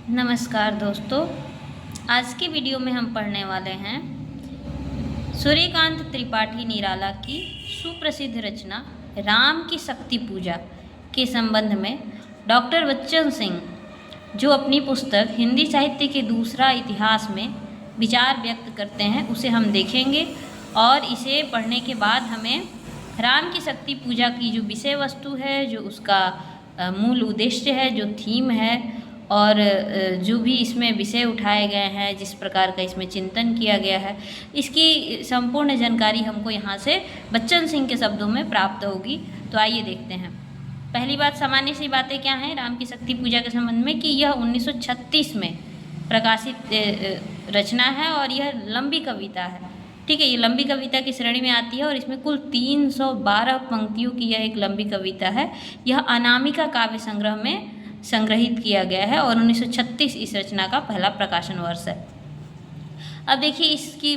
नमस्कार दोस्तों। आज की वीडियो में हम पढ़ने वाले हैं सूर्यकांत त्रिपाठी निराला की सुप्रसिद्ध रचना राम की शक्ति पूजा के संबंध में डॉक्टर बच्चन सिंह जो अपनी पुस्तक हिंदी साहित्य के दूसरा इतिहास में विचार व्यक्त करते हैं उसे हम देखेंगे और इसे पढ़ने के बाद हमें राम की शक्ति पूजा की जो विषय वस्तु है, जो उसका मूल उद्देश्य है, जो थीम है और जो भी इसमें विषय उठाए गए हैं, जिस प्रकार का इसमें चिंतन किया गया है, इसकी संपूर्ण जानकारी हमको यहाँ से बच्चन सिंह के शब्दों में प्राप्त होगी। तो आइए देखते हैं। पहली बात, सामान्य सी बातें क्या हैं राम की शक्ति पूजा के संबंध में कि यह 1936 में प्रकाशित रचना है और यह लंबी कविता है। ठीक है, ये लंबी कविता की श्रेणी में आती है और इसमें कुल 312 पंक्तियों की यह एक लंबी कविता है। यह अनामिका काव्य संग्रह में संग्रहित किया गया है और 1936 इस रचना का पहला प्रकाशन वर्ष है। अब देखिए इसकी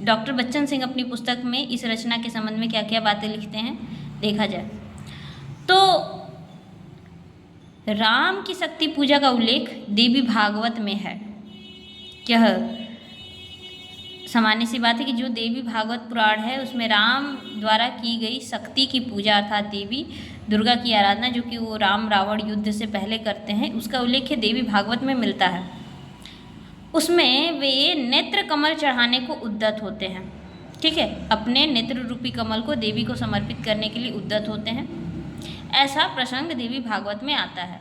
डॉक्टर बच्चन सिंह अपनी पुस्तक में इस रचना के संबंध में क्या क्या बातें लिखते हैं देखा जाए तो राम की शक्ति पूजा का उल्लेख देवी भागवत में है। यह सामान्य सी बात है कि जो देवी भागवत पुराण है उसमें राम द्वारा की गई शक्ति की पूजा अर्थात देवी दुर्गा की आराधना जो कि वो राम रावण युद्ध से पहले करते हैं, उसका उल्लेख देवी भागवत में मिलता है। उसमें वे नेत्र कमल चढ़ाने को उद्यत होते हैं। ठीक है, अपने नेत्र रूपी कमल को देवी को समर्पित करने के लिए उद्यत होते हैं। ऐसा प्रसंग देवी भागवत में आता है।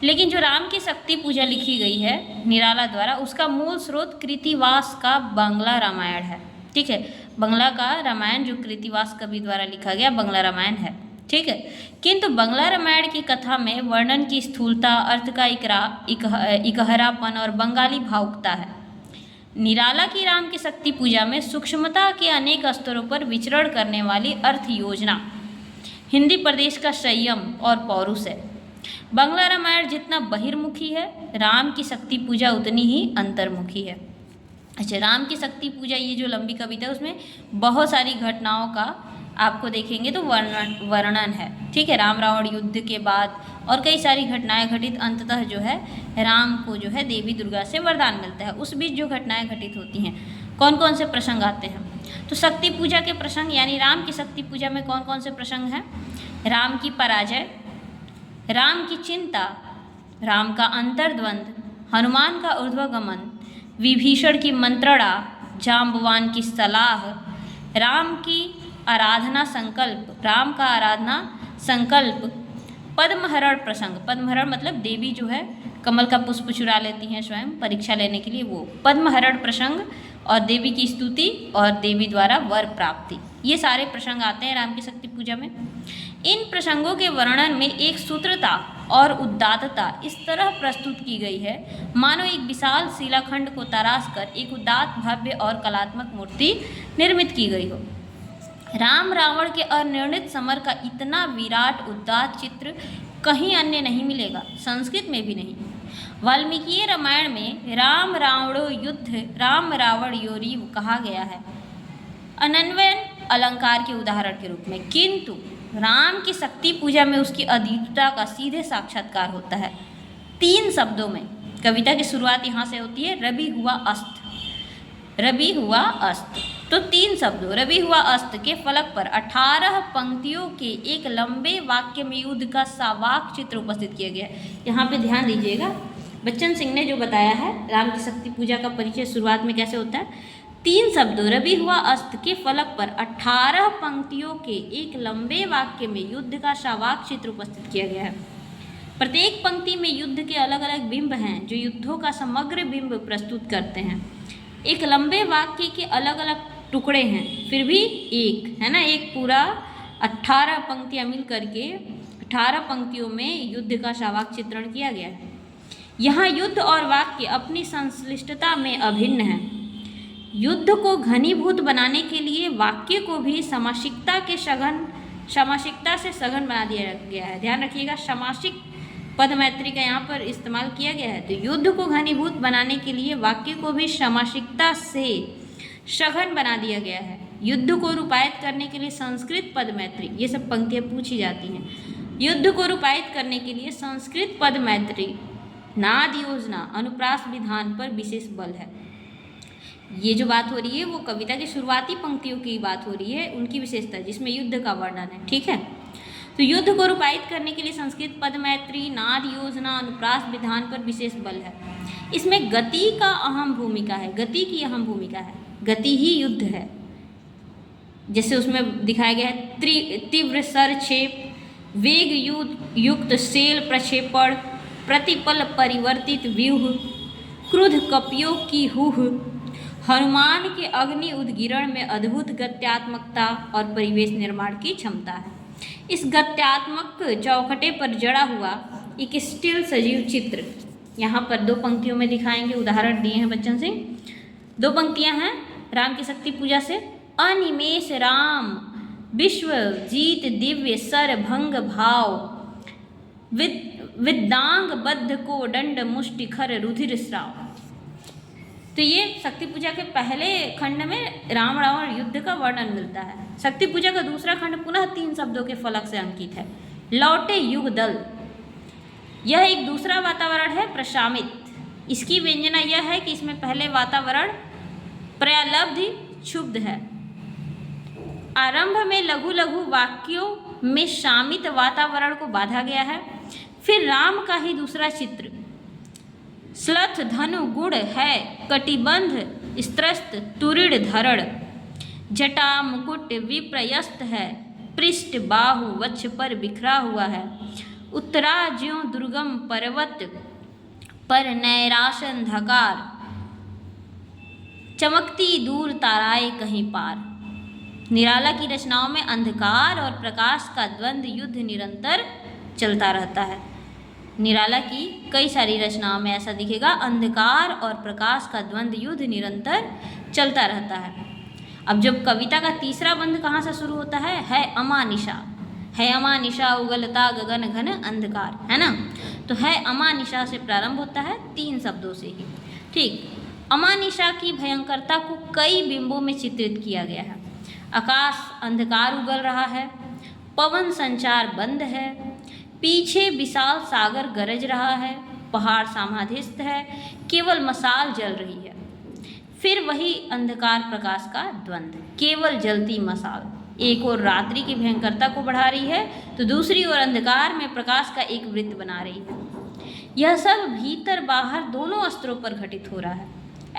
लेकिन जो राम की शक्ति पूजा लिखी गई है निराला द्वारा, उसका मूल स्रोत कृतिवास का बांग्ला रामायण है। ठीक है, बांग्ला का रामायण जो कृतिवास कवि द्वारा लिखा गया बांग्ला रामायण है। ठीक है, किंतु बांग्ला रामायण की कथा में वर्णन की स्थूलता, अर्थ का इकहरापन और बंगाली भावुकता है। निराला की राम की शक्ति पूजा में सूक्ष्मता के अनेक स्तरों पर विचरण करने वाली अर्थ योजना हिंदी प्रदेश का संयम और पौरुष है। बांग्ला रामायण जितना बहिर्मुखी है, राम की शक्ति पूजा उतनी ही अंतर्मुखी है। अच्छा, राम की शक्ति पूजा ये जो लंबी कविता है उसमें बहुत सारी घटनाओं का आपको देखेंगे तो वर्णन है। ठीक है, राम रावण युद्ध के बाद और कई सारी घटनाएं घटित, अंततः जो है राम को जो है देवी दुर्गा से वरदान मिलता है। उस बीच जो घटनाएं घटित होती हैं, कौन कौन से प्रसंग आते हैं तो शक्ति पूजा के प्रसंग यानी राम की शक्ति पूजा में कौन कौन से प्रसंग हैं? राम की पराजय, राम की चिंता, राम का अंतर्द्वंद, हनुमान का ऊर्ध्वगमन, विभीषण की मंत्रणा, जाम्बवान की सलाह, राम की आराधना संकल्प, राम का आराधना संकल्प, पद्महरण प्रसंग। पद्महरण मतलब देवी जो है कमल का पुष्प चुरा लेती हैं स्वयं परीक्षा लेने के लिए, वो पद्महरण प्रसंग और देवी की स्तुति और देवी द्वारा वर प्राप्ति, ये सारे प्रसंग आते हैं राम की शक्ति पूजा में। इन प्रसंगों के वर्णन में एक सूत्रता और उदात्तता इस तरह प्रस्तुत की गई है मानो एक विशाल शिलाखंड को तराश कर एक उदात्त भव्य और कलात्मक मूर्ति निर्मित की गई हो। राम रावण के अनिर्णित समर का इतना विराट उदात्त चित्र कहीं अन्य नहीं मिलेगा, संस्कृत में भी नहीं। वाल्मीकि रामायण में राम रावणो युद्ध राम रावण योरी कहा गया है अनन्वयन अलंकार के उदाहरण के रूप में, किंतु राम की शक्ति पूजा में उसकी अद्वितीयता का सीधे साक्षात्कार होता है। 3 शब्दों में कविता की शुरुआत यहाँ से होती है, रवि हुआ अस्त। रवि हुआ अस्त तो 3 शब्दों रवि हुआ अस्त के फलक पर 18 पंक्तियों के एक लंबे वाक्य में युद्ध का सावाक चित्र उपस्थित किया गया है। यहाँ पे ध्यान दीजिएगा, बच्चन सिंह ने जो बताया है राम की शक्ति पूजा का परिचय शुरुआत में कैसे होता है। 3 शब्दों रवि हुआ अस्त के फलक पर 18 पंक्तियों के एक लंबे वाक्य में युद्ध का सावाक चित्र उपस्थित किया गया है। प्रत्येक पंक्ति में युद्ध के अलग अलग बिंब हैं जो युद्धों का समग्र बिंब प्रस्तुत करते हैं। एक लंबे वाक्य के अलग अलग टुकड़े हैं, फिर भी एक है ना, एक पूरा 18 पंक्तियाँ मिल करके 18 पंक्तियों में युद्ध का सावाक चित्रण किया गया है। यहाँ युद्ध और वाक्य अपनी संश्लिष्टता में अभिन्न हैं। युद्ध को घनीभूत बनाने के लिए वाक्य को भी समासिकता से सघन बना दिया गया है। ध्यान रखिएगा, समासिक पद मैत्री का यहाँ पर इस्तेमाल किया गया है। तो युद्ध को घनीभूत बनाने के लिए वाक्य को भी समासिकता से सघन बना दिया गया है। युद्ध को रूपायित करने के लिए संस्कृत पद मैत्री, ये सब पंक्तियाँ पूछी जाती हैं। युद्ध को रूपायित करने के लिए संस्कृत पद मैत्री नाद योजना अनुप्रास विधान पर विशेष बल है। ये जो बात हो रही है वो कविता की शुरुआती पंक्तियों की बात हो रही है, उनकी विशेषता जिसमें युद्ध का वर्णन है। ठीक है, तो युद्ध को रूपायित करने के लिए संस्कृत पद मैत्री, नाद योजना, अनुप्रास विधान पर विशेष बल है। इसमें गति का अहम भूमिका है, गति की अहम भूमिका है, गति ही युद्ध है। जैसे उसमें दिखाया गया है तीव्र सरक्षेप, वेग युक्त शैल प्रक्षेपण, प्रतिपल परिवर्तित व्यूह, क्रुद्ध कपियों की हुह, हनुमान के अग्नि उद्गीरण में अद्भुत गत्यात्मकता और परिवेश निर्माण की क्षमता है। इस गत्यात्मक चौखटे पर जड़ा हुआ एक स्टिल सजीव चित्र यहाँ पर 2 पंक्तियों में दिखाएंगे, उदाहरण दिए हैं बच्चन से। 2 पंक्तियाँ हैं राम की शक्ति पूजा से। अनिमेष राम विश्व जीत दिव्य सर भंग भाव, विद्यांग बद्ध को दंड मुष्टि खर रुधिर स्राव। तो ये शक्ति पूजा के पहले खंड में राम रावण युद्ध का वर्णन मिलता है। शक्ति पूजा का दूसरा खंड पुनः 3 शब्दों के फलक से अंकित है। लौटे युग दल, यह एक दूसरा वातावरण है प्रशामित। इसकी व्यंजना यह है कि इसमें पहले वातावरण प्रलब्धि क्षुब्ध है। आरंभ में लघु लघु वाक्यों में शामित वातावरण को बांधा गया है। फिर राम का ही दूसरा चित्र श्लथ धनु गुण है, कटिबंध स्त्रस्त तुरीड़ धरण, जटा मुकुट विप्रयस्त है, पृष्ठ बाहु वक्ष पर बिखरा हुआ है, उत्तरा ज्यों दुर्गम पर्वत पर नैराशन धकार, चमकती दूर ताराएं कहीं पार। निराला की रचनाओं में अंधकार और प्रकाश का द्वंद्व युद्ध निरंतर चलता रहता है। निराला की कई सारी रचनाओं में ऐसा दिखेगा, अंधकार और प्रकाश का द्वंद्व युद्ध निरंतर चलता रहता है। अब जब कविता का तीसरा बंध कहाँ से शुरू होता है अमानिशा, है अमानिशा उगलता गगन घन अंधकार, है ना। तो है अमानिशा से प्रारंभ होता है 3 शब्दों से ही। ठीक, अमानिशा की भयंकरता को कई बिंबों में चित्रित किया गया है। आकाश अंधकार उगल रहा है, पवन संचार बंद है, पीछे विशाल सागर गरज रहा है, पहाड़ समाधिस्थ है, केवल मशाल जल रही है। फिर वही अंधकार प्रकाश का द्वंद्व, केवल जलती मशाल एक और रात्रि की भयंकरता को बढ़ा रही है, तो दूसरी ओर अंधकार में प्रकाश का एक वृत्त बना रही है। यह सब भीतर बाहर दोनों अस्त्रों पर घटित हो रहा है।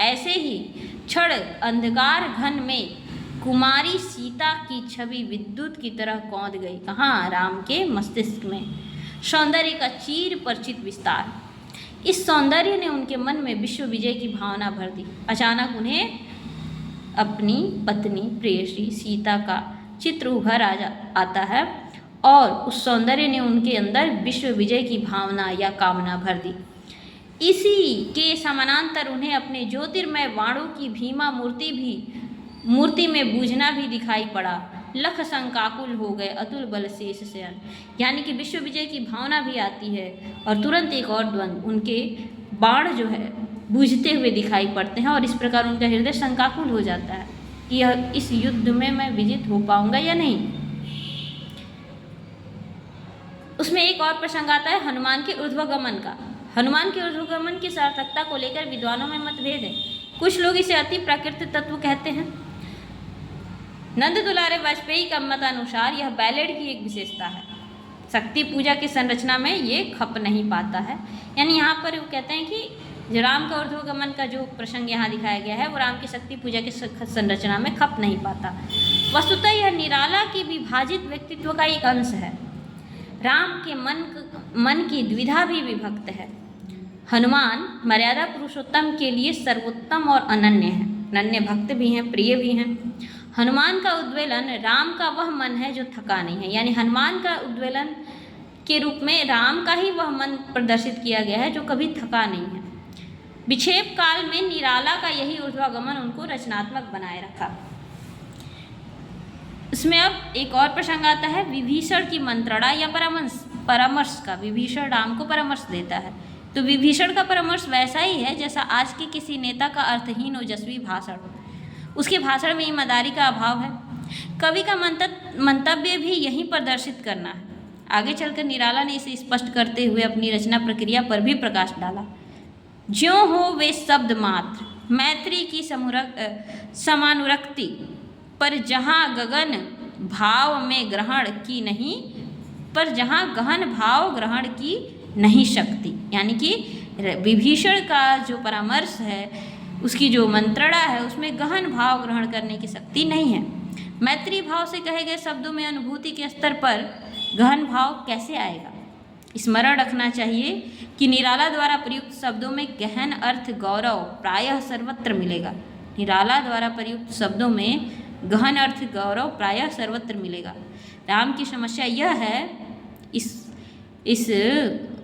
ऐसे ही क्षण अंधकार घन में कुमारी सीता की छवि विद्युत की तरह कौंध गई। कहाँ? राम के मस्तिष्क में। सौंदर्य का चीर परिचित विस्तार, इस सौंदर्य ने उनके मन में विश्व विजय की भावना भर दी। अचानक उन्हें अपनी पत्नी प्रेयसी सीता का चित्र उभर आता है और उस सौंदर्य ने उनके अंदर विश्व विजय की भावना या कामना भर दी। इसी के समानांतर उन्हें अपने ज्योतिर्मय वाणों की भीमा मूर्ति में बूझना भी दिखाई पड़ा। लख संकाकुल हो गए अतुल बल शेष शयन, यानी कि विश्व विजय की भावना भी आती है और तुरंत एक और द्वंद्व, उनके बाण जो है बूझते हुए दिखाई पड़ते हैं और इस प्रकार उनका हृदय संकाकुल हो जाता है कि यह इस युद्ध में मैं विजित हो पाऊंगा या नहीं। उसमें एक और प्रसंग आता है हनुमान के ऊर्ध्वगमन का। हनुमान के ऊर्ध्वगमन की सार्थकता को लेकर विद्वानों में मतभेद है। कुछ लोग इसे अति प्राकृतिक तत्व कहते हैं। नंद दुलारे वाजपेयी का मतानुसार यह बैलेड की एक विशेषता है। शक्ति पूजा की संरचना में ये खप नहीं पाता है। यानी यहाँ पर वो कहते हैं कि राम का ऊर्ध्वगमन का जो प्रसंग यहाँ दिखाया गया है वो राम की शक्ति पूजा की संरचना में खप नहीं पाता। वस्तुतः यह निराला के विभाजित व्यक्तित्व का एक अंश है। राम के मन की द्विधा भी विभक्त है। हनुमान मर्यादा पुरुषोत्तम के लिए सर्वोत्तम और अनन्य है, अनन्य भक्त भी हैं, प्रिय भी हैं। हनुमान का उद्वेलन राम का वह मन है जो थका नहीं है, यानी हनुमान का उद्वेलन के रूप में राम का ही वह मन प्रदर्शित किया गया है जो कभी थका नहीं है। विक्षेप काल में निराला का यही ऊर्ध्वगमन उनको रचनात्मक बनाए रखा। इसमें अब एक और प्रसंग आता है विभीषण की मंत्रणा या परामर्श का। विभीषण राम को परामर्श देता है, तो विभीषण का परामर्श वैसा ही है जैसा आज के किसी नेता का अर्थहीन ओजस्वी भाषण हो। उसके भाषण में ईमानदारी का अभाव है। कवि का मंतव्य भी यही प्रदर्शित करना है। आगे चलकर निराला ने इसे स्पष्ट करते हुए अपनी रचना प्रक्रिया पर भी प्रकाश डाला। ज्यों हो वे शब्द मात्र, मैत्री की समानुरक्ति, पर जहाँ गगन भाव में ग्रहण की नहीं, पर जहाँ गहन भाव ग्रहण की नहीं शक्ति। यानी कि विभीषण का जो परामर्श है, उसकी जो मंत्रणा है, उसमें गहन भाव ग्रहण करने की शक्ति नहीं है। मैत्री भाव से कहे गए शब्दों में अनुभूति के स्तर पर गहन भाव कैसे आएगा? स्मरण रखना चाहिए कि निराला द्वारा प्रयुक्त शब्दों में गहन अर्थ गौरव प्रायः सर्वत्र मिलेगा। निराला द्वारा प्रयुक्त शब्दों में गहन अर्थ गौरव प्रायः सर्वत्र मिलेगा। राम की समस्या यह है, इस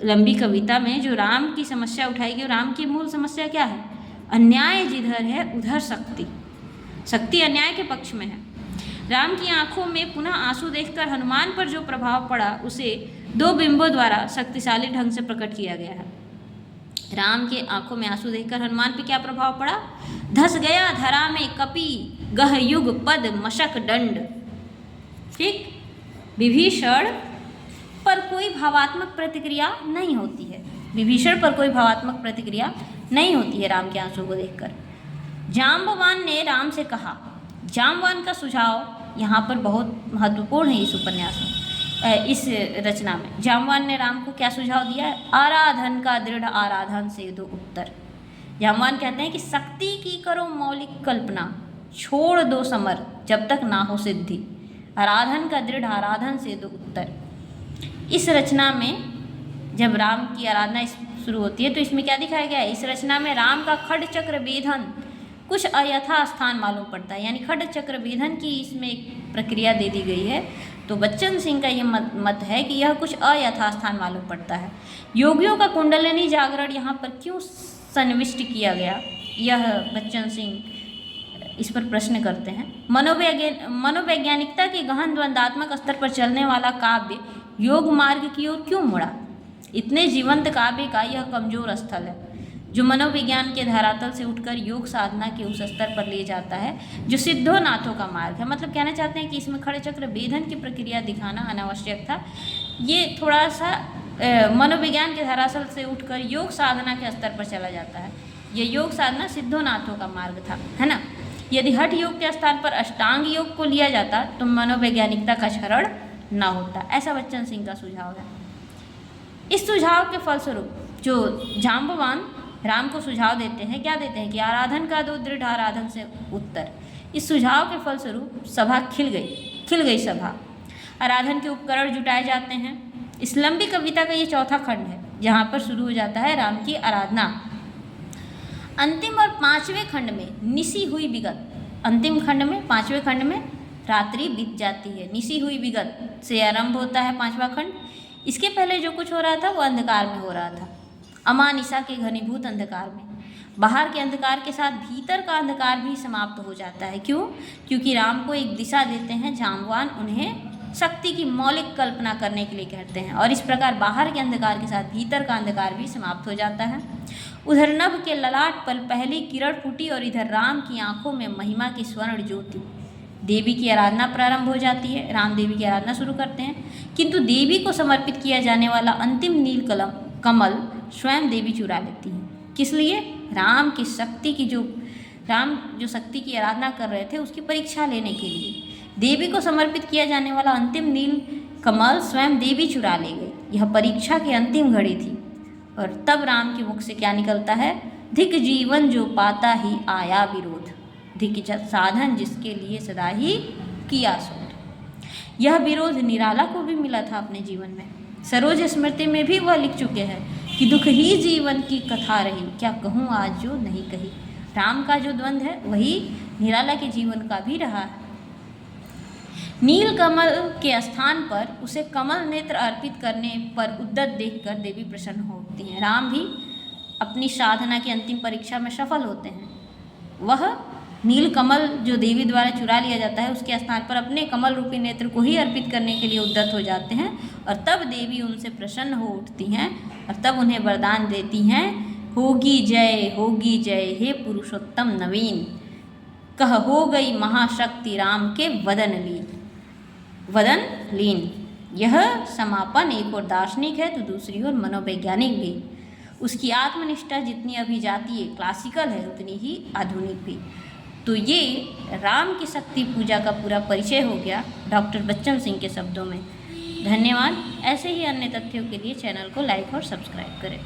लंबी कविता में जो राम की समस्या उठाई गई, राम की मूल समस्या क्या है? अन्याय जिधर है उधर शक्ति, शक्ति अन्याय के पक्ष में है। राम की आंखों में पुनः आंसू देखकर हनुमान पर जो प्रभाव पड़ा, उसे दो बिंबों द्वारा शक्तिशाली ढंग से प्रकट किया गया है। राम के आंखों में आंसू देखकर हनुमान पे क्या प्रभाव पड़ा? धस गया धरा में कपि गह युग पद मशक दंड। ठीक, विभीषण पर कोई भावात्मक प्रतिक्रिया नहीं होती है। विभीषण पर कोई भावात्मक प्रतिक्रिया नहीं होती है राम के आंसू को देखकर। जाम्बवान ने राम से कहा, जाम्बवान का सुझाव यहाँ पर बहुत महत्वपूर्ण है इस उपन्यास में, इस रचना में। जाम्बवान ने राम को क्या सुझाव दिया है? आराधन का दृढ़ आराधन से दो उत्तर। जाम्बवान कहते हैं कि शक्ति की करो मौलिक कल्पना, छोड़ दो समर जब तक ना हो सिद्धि, आराधन का दृढ़ आराधन से दो उत्तर। इस रचना में जब राम की आराधना शुरू होती है तो इसमें क्या दिखाया गया है? इस रचना में राम का खड चक्र वेधन कुछ अयथा स्थान मालूम पड़ता है, यानी खड चक्र वेधन की इसमें एक प्रक्रिया दे दी गई है। तो बच्चन सिंह का ये मत है कि यह कुछ अयथा स्थान मालूम पड़ता है। योगियों का कुंडलिनी जागरण यहाँ पर क्यों सन्निविष्ट किया गया, यह बच्चन सिंह इस पर प्रश्न करते हैं। मनोवैज्ञानिकता के गहन द्वंदात्मक स्तर पर चलने वाला काव्य योग मार्ग की ओर क्यों मुड़ा? इतने जीवंत काव्य का यह कमजोर स्थल है जो मनोविज्ञान के धरातल से उठकर योग साधना के उस स्तर पर ले जाता है जो सिद्धोनाथों का मार्ग है। मतलब कहना चाहते हैं कि इसमें खड़े चक्र वेधन की प्रक्रिया दिखाना अनावश्यक था। ये थोड़ा सा मनोविज्ञान के धरातल से उठकर योग साधना के स्तर पर चला जाता है। ये योग साधना सिद्धोनाथों का मार्ग था, है ना। यदि हठ योग के स्थान पर अष्टांग योग को लिया जाता तो मनोवैज्ञानिकता का क्षरण न होता, ऐसा बच्चन सिंह का सुझाव है। इस सुझाव के फलस्वरूप जो जाम्बवान राम को सुझाव देते हैं, क्या देते हैं कि आराधन का दो दृढ़ आराधन से उत्तर। इस सुझाव के फलस्वरूप सभा खिल गई सभा। आराधन के उपकरण जुटाए जाते हैं। इस लंबी कविता का ये चौथा खंड है जहाँ पर शुरू हो जाता है राम की आराधना। अंतिम और पांचवें खंड में निसी हुई विगत, अंतिम खंड में पांचवें खंड में रात्रि बीत जाती है। निसी हुई विगत से आरंभ होता है पांचवा खंड। इसके पहले जो कुछ हो रहा था वो अंधकार में हो रहा था, अमानिशा के घनीभूत अंधकार में। बाहर के अंधकार के साथ भीतर का अंधकार भी समाप्त हो जाता है। क्यों? क्योंकि राम को एक दिशा देते हैं जाम्बवान, उन्हें शक्ति की मौलिक कल्पना करने के लिए कहते हैं, और इस प्रकार बाहर के अंधकार के साथ भीतर का अंधकार भी समाप्त हो जाता है। उधर नभ के ललाट पर पहली किरण फूटी और इधर राम की आंखों में महिमा की स्वर्ण ज्योति। देवी की आराधना प्रारंभ हो जाती है, राम देवी की आराधना शुरू करते हैं, किंतु देवी को समर्पित किया जाने वाला अंतिम नील कमल स्वयं देवी चुरा लेती है। किस लिए? राम की शक्ति की राम जो शक्ति की आराधना कर रहे थे उसकी परीक्षा लेने के लिए देवी को समर्पित किया जाने वाला अंतिम नील कमल स्वयं देवी चुरा ले गई। यह परीक्षा की अंतिम घड़ी थी। और तब राम के मुख से क्या निकलता है? धिक जीवन जो पाता ही आया विरोध, धिक साधन जिसके लिए सदा ही किया शोध। यह विरोध निराला को भी मिला था अपने जीवन में। सरोज स्मृति में भी वह लिख चुके हैं कि दुख ही जीवन की कथा रही, क्या कहूँ आज जो नहीं कही। राम का जो द्वंद्व है वही निराला के जीवन का भी रहा है। नील कमल के स्थान पर उसे कमल नेत्र अर्पित करने पर उद्दत देखकर देवी प्रसन्न होती हैं। राम भी अपनी साधना की अंतिम परीक्षा में सफल होते हैं। वह नील कमल जो देवी द्वारा चुरा लिया जाता है उसके स्थान पर अपने कमल रूपी नेत्र को ही अर्पित करने के लिए उद्दत हो जाते हैं, और तब देवी उनसे प्रसन्न हो उठती हैं और तब उन्हें वरदान देती हैं, होगी जय हे पुरुषोत्तम नवीन, कह हो गई महाशक्ति राम के वदन लीन। यह समापन एक और दार्शनिक है तो दूसरी ओर मनोवैज्ञानिक भी। उसकी आत्मनिष्ठा जितनी अभिजातीय क्लासिकल है उतनी ही आधुनिक भी। तो ये राम की शक्ति पूजा का पूरा परिचय हो गया डॉक्टर बच्चन सिंह के शब्दों में। धन्यवाद। ऐसे ही अन्य तथ्यों के लिए चैनल को लाइक और सब्सक्राइब करें।